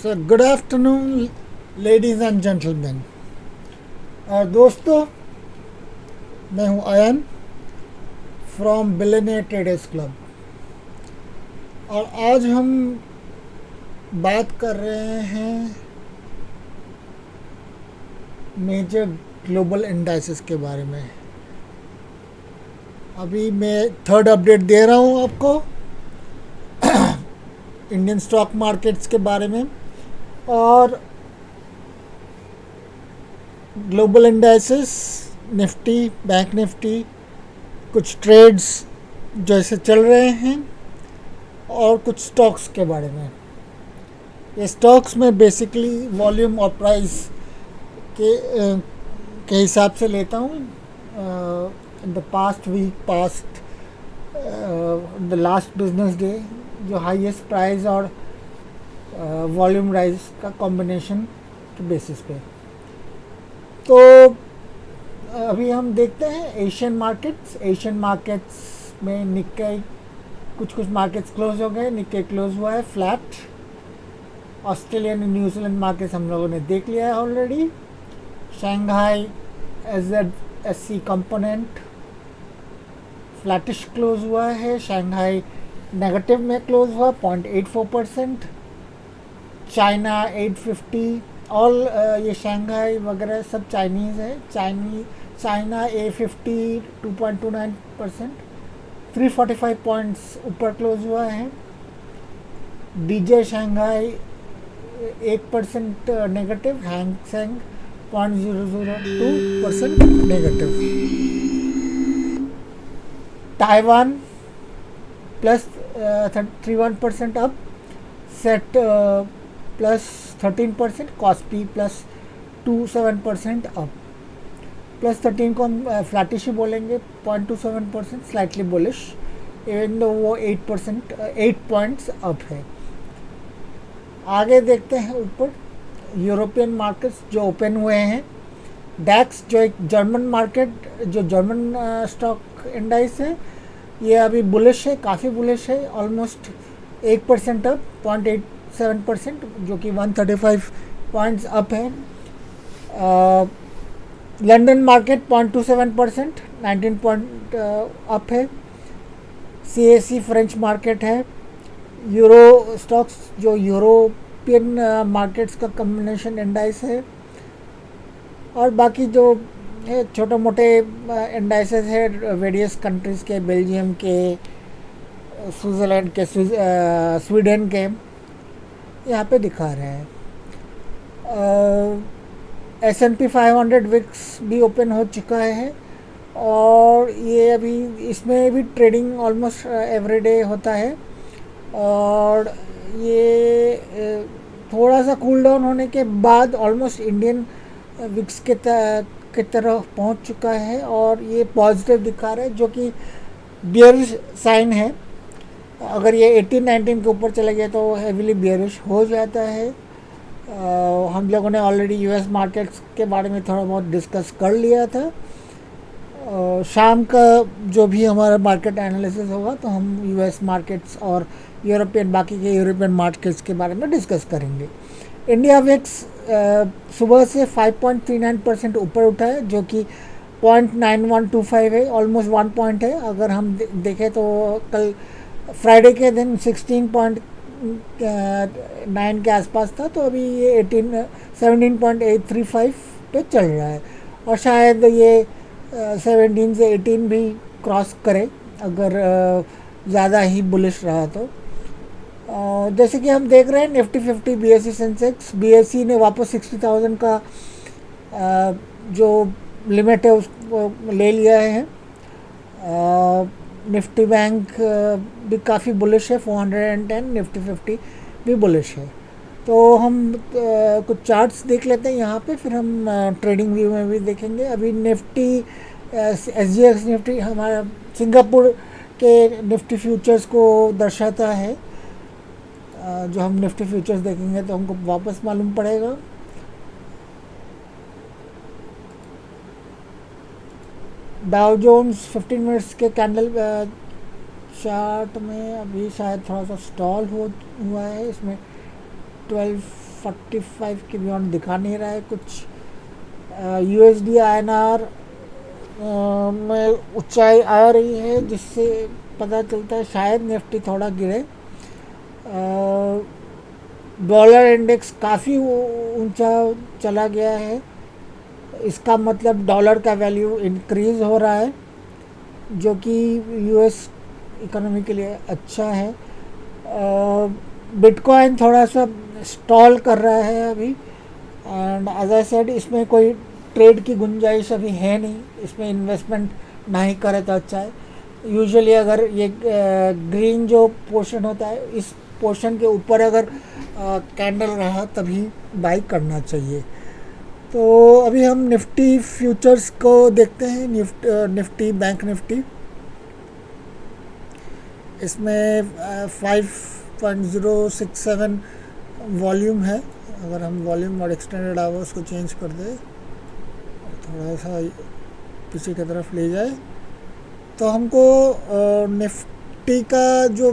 Sir good afternoon ladies and gentleman. और दोस्तों, मैं हूं अयन फ्रॉम बिलियनियर ट्रेडर्स क्लब। और आज हम बात कर रहे हैं मेजर ग्लोबल इंडाइसेस के बारे में। अभी मैं थर्ड अपडेट दे रहा हूं आपको इंडियन स्टॉक मार्केट्स के बारे में। और global indices, Nifty, bank Nifty, कुछ ट्रेड्स जो ऐसे चल रहे हैं और कुछ स्टॉक्स के बारे में। ये स्टॉक्स में बेसिकली वॉल्यूम और प्राइस के हिसाब से लेता हूँ। In the past week, the last business day, जो हाईएस्ट प्राइस और वॉल्यूम राइज का कॉम्बिनेशन के बेसिस पे। तो अभी हम देखते हैं एशियन मार्केट्स में निक्के कुछ मार्केट्स क्लोज हो गए। निक्के क्लोज हुआ है flat. Australian and New Zealand markets हम लोगों ने देख लिया है already. Shanghai SZSC component flattish close हुआ है। शंघाई नेगेटिव में क्लोज हुआ 0.84%। चाइना 850, ऑल ये शंघाई वगैरह सब चाइनीज़ है। चाइना A50 2.29%, 345 पॉइंट्स ऊपर क्लोज हुआ है। DJ Shanghai 1% negative, Hang Seng 0.002% negative. Taiwan plus 31% up, set plus 13%, KOSPI plus 27% up. Plus 13 को हम फ्लैटिश ही बोलेंगे, 0.27% स्लाइटली बुलिश, इवन दो वो 8 पॉइंट्स अप है। आगे देखते हैं ऊपर यूरोपियन मार्केट्स जो ओपन हुए हैं। डैक्स जो एक जर्मन मार्केट, जो जर्मन स्टॉक इंडाइस है, ये अभी बुलिश है, काफ़ी बुलिश है, ऑलमोस्ट 1% अप, 0.87%, जो कि 135 पॉइंट्स अप है। लंदन मार्केट 0.27%, 19 पॉइंट अप है। CAC फ्रेंच मार्केट है। यूरो स्टॉक्स जो यूरोपियन मार्केट्स का कम्बिनेशन इंडाइस है। और बाकी जो छोटे मोटे इंडाइसेस है वेरियस कंट्रीज़ के, बेल्जियम के, स्विट्ज़रलैंड के, स्वीडन के, यहाँ पे दिखा रहे हैं। S&P 500 विक्स भी ओपन हो चुका है। और ये अभी इसमें भी ट्रेडिंग ऑलमोस्ट एवरीडे होता है। और ये थोड़ा सा कूल डाउन होने के बाद ऑलमोस्ट इंडियन विक्स के तरफ पहुंच चुका है। और ये पॉजिटिव दिखा रहा है, जो कि बियरिश साइन है। अगर ये 18-19 के ऊपर चले गए तो हेविली बियरिश हो जाता है। हम लोगों ने ऑलरेडी US मार्केट्स के बारे में थोड़ा बहुत डिस्कस कर लिया था। शाम का जो भी हमारा मार्केट एनालिसिस होगा तो हम US मार्केट्स और बाकी के यूरोपियन मार्केट्स के बारे में डिस्कस करेंगे। इंडिया विक्स सुबह से 5.39% ऊपर उठा है, जो कि 0.9125 है, ऑलमोस्ट 1 पॉइंट है। अगर हम देखें तो कल फ्राइडे के दिन 16.9 के आसपास था, तो अभी ये 17.835 पे चल रहा है। और शायद ये 17 से 18 भी क्रॉस करे अगर ज़्यादा ही बुलिश रहा तो। जैसे कि हम देख रहे हैं निफ्टी 50, BSE सेंसेक्स, BSE ने वापस 60,000 का जो लिमिट है उसको ले लिया है। निफ्टी बैंक भी काफ़ी बुलिश है, 410, निफ्टी 50 भी बुलिश है। तो हम कुछ चार्ट्स देख लेते हैं यहाँ पे, फिर हम ट्रेडिंग व्यू में भी देखेंगे। अभी निफ्टी SGX निफ्टी हमारा सिंगापुर के निफ्टी फ्यूचर्स को दर्शाता है। जो हम निफ्टी फ्यूचर्स देखेंगे तो हमको वापस मालूम पड़ेगा। डाउ जोन्स 15 मिनट्स के कैंडल चार्ट में अभी शायद थोड़ा सा स्टॉल हुआ है। इसमें 12 45 के बियॉन्ड दिखा नहीं रहा है कुछ। यूएसडी आईएनआर में ऊंचाई आ रही है, जिससे पता चलता है शायद निफ्टी थोड़ा गिरे। डॉलर इंडेक्स काफ़ी ऊंचा चला गया है, इसका मतलब डॉलर का वैल्यू इंक्रीज़ हो रहा है, जो कि यूएस इकोनॉमी के लिए अच्छा है। बिटकॉइन थोड़ा सा स्टॉल कर रहा है अभी, एंड एज आई सेड इसमें कोई ट्रेड की गुंजाइश अभी है नहीं, इसमें इन्वेस्टमेंट ना ही करे तो अच्छा है। यूजुअली अगर ये ग्रीन जो पोर्शन होता है, इस पोर्शन के ऊपर अगर कैंडल रहा तभी बाई करना चाहिए। तो अभी हम निफ्टी फ्यूचर्स को देखते हैं। निफ्टी बैंक निफ्टी, इसमें 5.067 वॉल्यूम है। अगर हम वॉल्यूम और एक्सटेंडेड आवर्स को चेंज कर दें, थोड़ा सा पीछे की तरफ ले जाए, तो हमको निफ्टी का जो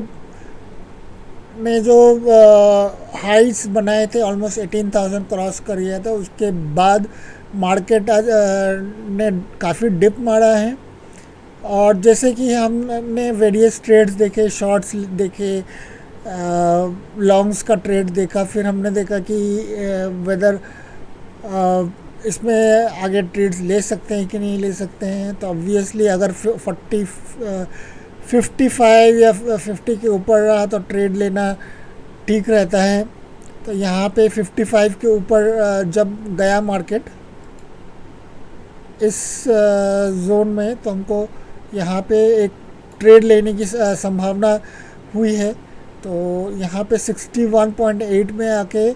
हाइट्स बनाए थे ऑलमोस्ट 18,000 क्रॉस कर गया था। उसके बाद मार्केट आज ने काफ़ी डिप मारा है, और जैसे कि हमने वेरियस ट्रेड्स देखे, शॉर्ट्स देखे, लॉन्ग्स का ट्रेड देखा, फिर हमने देखा कि वेदर इसमें आगे ट्रेड्स ले सकते हैं कि नहीं ले सकते हैं। तो ऑब्वियसली अगर 55 या 50 के ऊपर रहा तो ट्रेड लेना ठीक रहता है। तो यहाँ पे 55 के ऊपर जब गया मार्केट इस जोन में, तो हमको यहाँ पे एक ट्रेड लेने की संभावना हुई है। तो यहाँ पे 61.8 में आके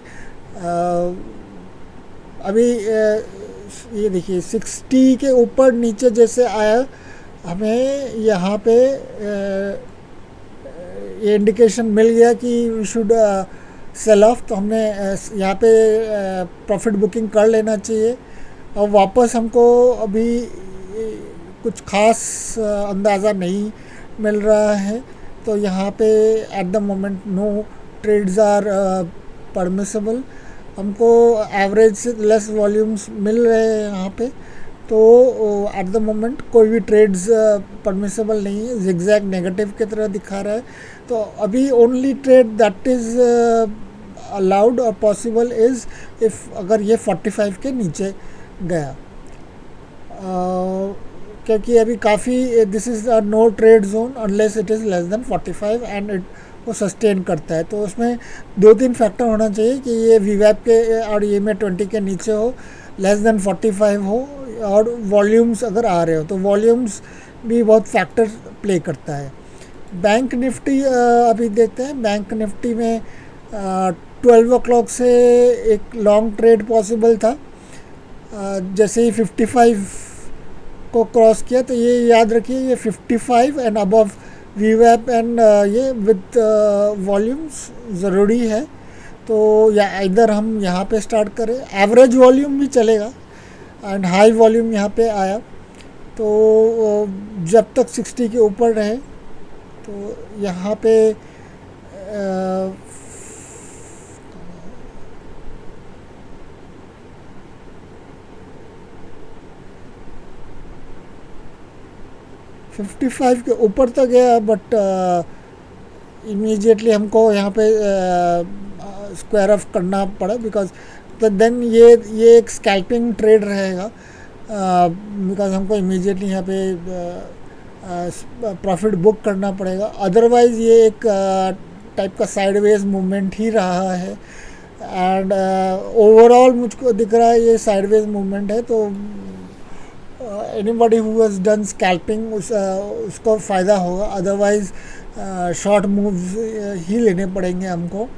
अभी ये देखिए 60 के ऊपर नीचे जैसे आया, हमें यहाँ पे ये इंडिकेशन मिल गया कि वी शुड सेल ऑफ। तो हमने यहाँ पे प्रॉफिट बुकिंग कर लेना चाहिए। और वापस हमको अभी कुछ खास अंदाज़ा नहीं मिल रहा है, तो यहाँ पे at the moment no trades are permissible. हमको एवरेज से लेस वॉल्यूम्स मिल रहे हैं यहाँ पे, तो एट द मोमेंट कोई भी ट्रेड्स परमिसेबल नहीं है। जिगजैग नेगेटिव की तरह दिखा रहा है। तो अभी only trade that is allowed और पॉसिबल इज़ इफ़ अगर ये 45 के नीचे गया, क्योंकि अभी काफ़ी this is a no trade zone unless it is less than 45 and it वो सस्टेन करता है। तो उसमें 2-3 फैक्टर होना चाहिए कि ये वीवैप के और ये में 20 के नीचे हो, लेस देन 45 हो, और वॉल्यूम्स अगर आ रहे हो, तो वॉल्यूम्स भी बहुत फैक्टर प्ले करता है। बैंक निफ्टी अभी देखते हैं। बैंक निफ्टी में 12 o'clock से एक लॉन्ग ट्रेड पॉसिबल था। जैसे ही 55 को क्रॉस किया, तो ये याद रखिए ये 55 एंड अबव वीवैप एंड ये विद वॉल्यूम्स ज़रूरी है। तो या इधर हम यहाँ पे स्टार्ट करें, एवरेज वॉल्यूम भी चलेगा एंड हाई वॉल्यूम यहाँ पे आया, तो जब तक 60 के ऊपर रहे, तो यहाँ पे 55 के ऊपर तक गया, बट इमीडिएटली हमको यहाँ पे स्क्वायर ऑफ करना पड़ा, बिकॉज तो देन ये एक स्कैल्पिंग ट्रेड रहेगा, बिकॉज हमको इमीडिएटली यहाँ पे प्रॉफिट बुक करना पड़ेगा। अदरवाइज़ ये एक टाइप का साइडवेज मूवमेंट ही रहा है, एंड ओवरऑल मुझको दिख रहा है ये साइडवेज मूवमेंट है। तो anybody who has done scalping उसको फ़ायदा होगा, अदरवाइज़ शॉर्ट मूव्स ही लेने पड़ेंगे हमको।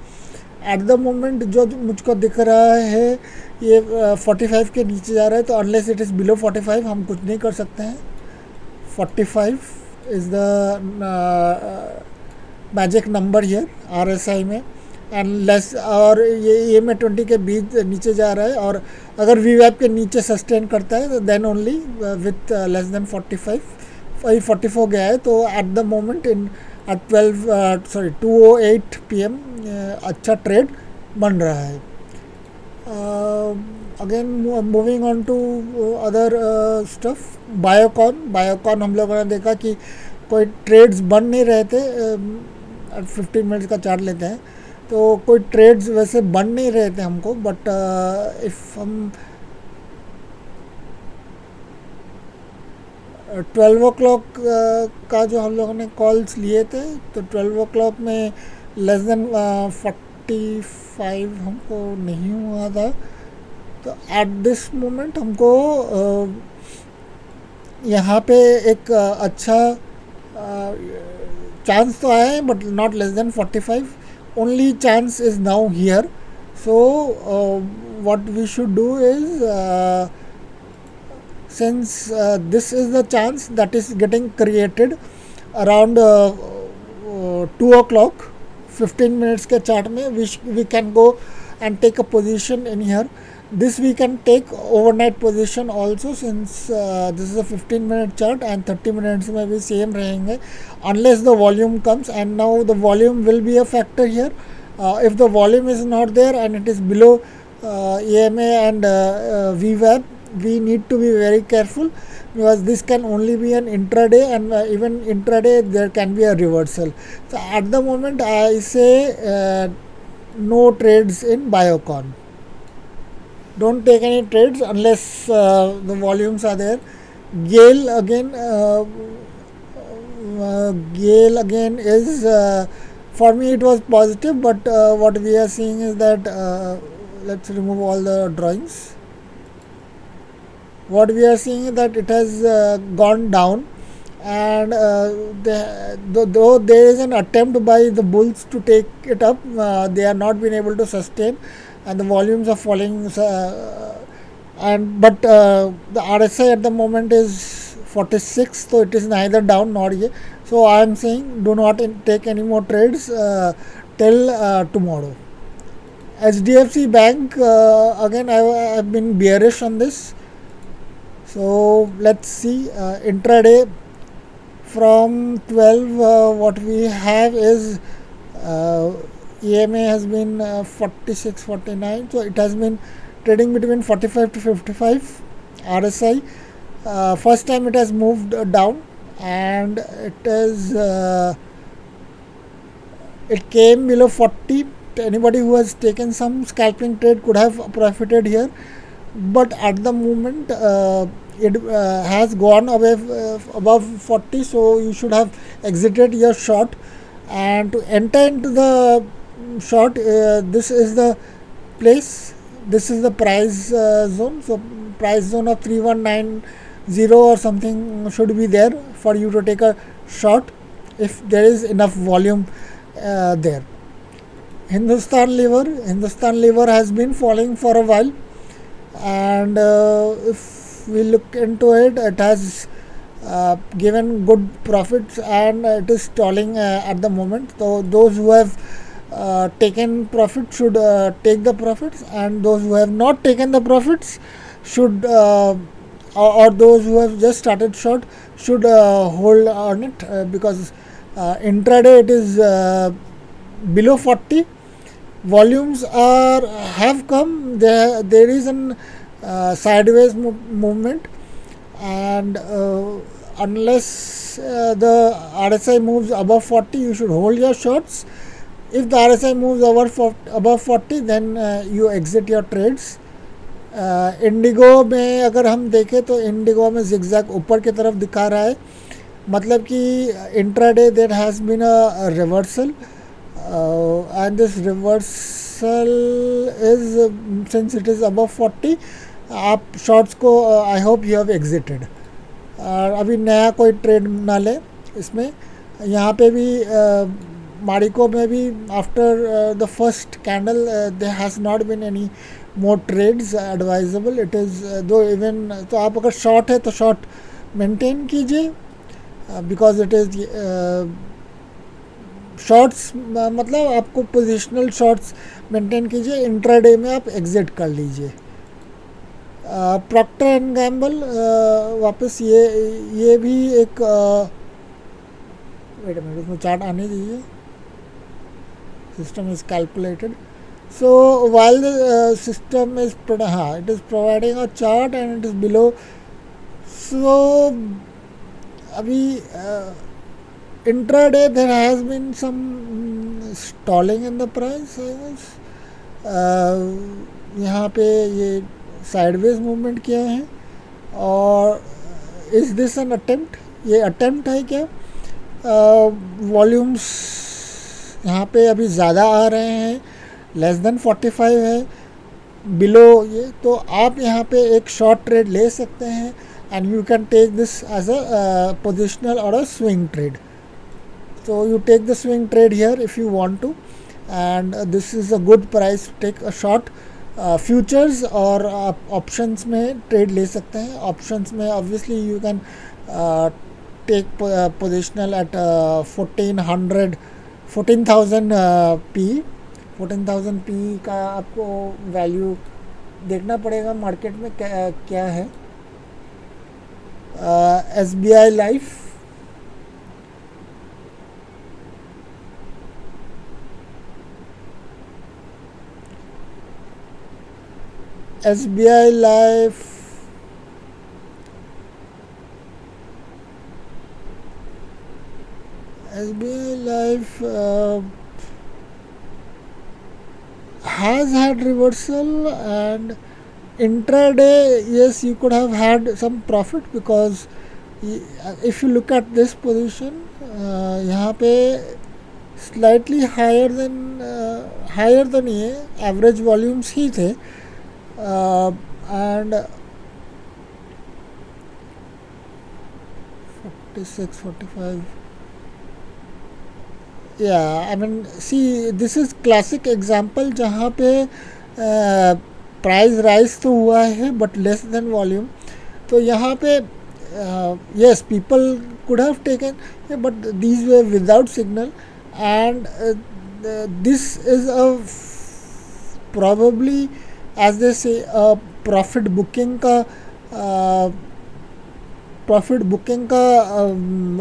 एट द मोमेंट जो मुझको दिख रहा है ये 45 के नीचे जा रहा है, तो अनलेस इट इज़ बिलो 45 हम कुछ नहीं कर सकते हैं। 45 is the magic number here RSI में, एंड लेस, और ये में 20 के बीच नीचे जा रहा है, और अगर वीवैप के नीचे सस्टेन करता है तो then only with less than 44 गया है। तो at the moment in at 2:08 PM अच्छा ट्रेड बन रहा है। Again moving on to other stuff, Biocon हम लोगों ने देखा कि कोई ट्रेड्स बन नहीं रहे थे। 15 मिनट्स का चार्ट लेते हैं तो कोई ट्रेड्स वैसे बन नहीं रहे थे हमको, बट इफ़ हम 12 o'clock का जो हम लोगों ने कॉल्स लिए थे, तो 12 o'clock में लेस देन 45 हमको नहीं हुआ था। तो एट दिस मोमेंट हमको यहाँ पे एक अच्छा चांस तो आया है, but not less than 45। Only chance is now here. So what we should do is, since this is the chance that is getting created around 2 o'clock, 15 minutes के chart में we can go and take a position in here. This we can take overnight position also, since this is a 15-minute chart and 30 minutes में भी same रहेंगे unless the volume comes, and now the volume will be a factor here. If the volume is not there and it is below EMA and VWAP, we need to be very careful, because this can only be an intraday, and even intraday there can be a reversal. So at the moment I say no trades in Biocon. Don't take any trades unless the volumes are there. Gale again is for me it was positive, but what we are seeing is that let's remove all the drawings. What we are seeing is that it has gone down, and though there is an attempt by the bulls to take it up, they are not been able to sustain, and the volumes are falling. But the RSI at the moment is 46, so it is neither down nor ye. So I am saying do not take any more trades till tomorrow. HDFC Bank, again I have been bearish on this. So let's see intraday from 12. What we have is EMA has been 46, 49. So it has been trading between 45 to 55. RSI, first time it has moved down, and it came below 40. Anybody who has taken some scalping trade could have profited here, but at the moment it has gone above 40, so you should have exited your short. And to enter into the short, this is the place, this is the price zone. So price zone of 3190 or something should be there for you to take a short if there is enough volume there. Hindustan Lever has been falling for a while, and if we look into it, it has given good profits, and it is stalling at the moment. So those who have taken profit should take the profits, and those who have not taken the profits should or those who have just started short should hold on it, because intraday it is below 40. Volumes have come. There is an sideways movement, and unless the RSI moves above 40, you should hold your shorts. If the RSI moves above 40, then you exit your trades. Indigo में अगर हम देखें तो Indigo में zigzag ऊपर की तरफ दिखा रहा है, मतलब कि intraday there has been a reversal, and this reversal is since it is above 40, आप शॉर्ट्स को I hope you have exerted. अभी नया कोई ट्रेड ना ले इसमें. यहाँ पे भी मारिको में भी after the first candle there has not been any more trades advisable. It is though even, तो आप अगर शॉर्ट है तो शॉर्ट मेंटेन कीजिए, बिकॉज इट इज़ शॉर्ट्स मतलब आपको पोजिशनल शॉर्ट्स मेंटेन कीजिए, इंट्राडे में आप एग्जिट कर लीजिए. प्रॉक्टर एंड गैम्बल वापस ये भी एक वेट मिनट, इसमें चार्ट आने दीजिए. System is calculated. So while the system is it is providing a chart and it is below. So अभी intraday there has been some stalling in the price, I guess. यहाँ पे ये sideways movement किया है और is this an attempt, ये attempt है क्या? वॉल्यूम्स यहाँ पे अभी ज़्यादा आ रहे हैं, लेस देन 45 है, बिलो ये, तो आप यहाँ पे एक शॉर्ट ट्रेड ले सकते हैं and you can take this as a positional और a swing trade. So you take the swing trade here if you want to, and this is a good price to take a short. Futures और आप options में trade ले सकते हैं. Options में obviously you can take positional at 14,000 P. 14,000 P का आपको value देखना पड़ेगा मार्केट में क्या है. SBI life, SBI Life has had reversal, and intraday, yes, you could have had some profit because if you look at this position, यहाँ पे slightly higher than ये average volumes ही थे. And 46, 45. Yeah, I mean, see, this is classic example जहाँ पे price rise तो हुआ है but less than volume. तो यहाँ पे yes, people could have taken, but these were without signal, and this is a probably, as they say, profit booking का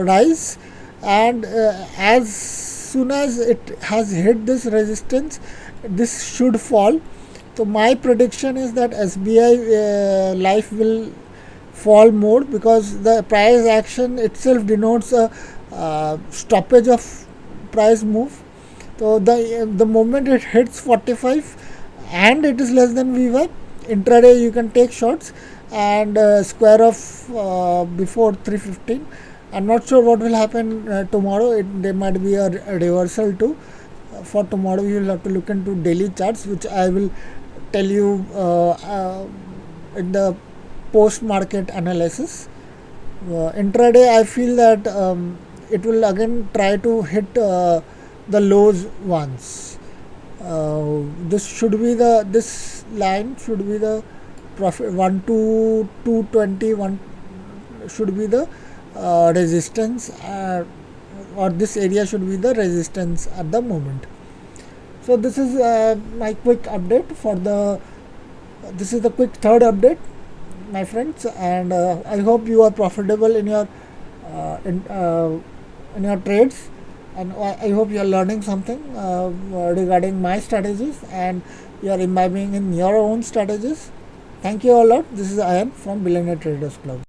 rise, and as soon as it has hit this resistance, this should fall. So my prediction is that SBI Life will fall more because the price action itself denotes a stoppage of price move. So the moment it hits 45 and it is less than VWAP, intraday you can take shorts and square off before 315. I'm not sure what will happen tomorrow. There might be a reversal too. For tomorrow you will have to look into daily charts, which I will tell you in the post market analysis. Intraday I feel that it will again try to hit the lows once. This line should be the profit 1 to 220, 1 should be the resistance, or this area should be the resistance at the moment. So this is my quick update this is the quick third update, my friends, and I hope you are profitable in your trades, and I hope you are learning something regarding my strategies, and you are imbibing in your own strategies. Thank you a lot. This is Ayan from Billionaire Traders Club.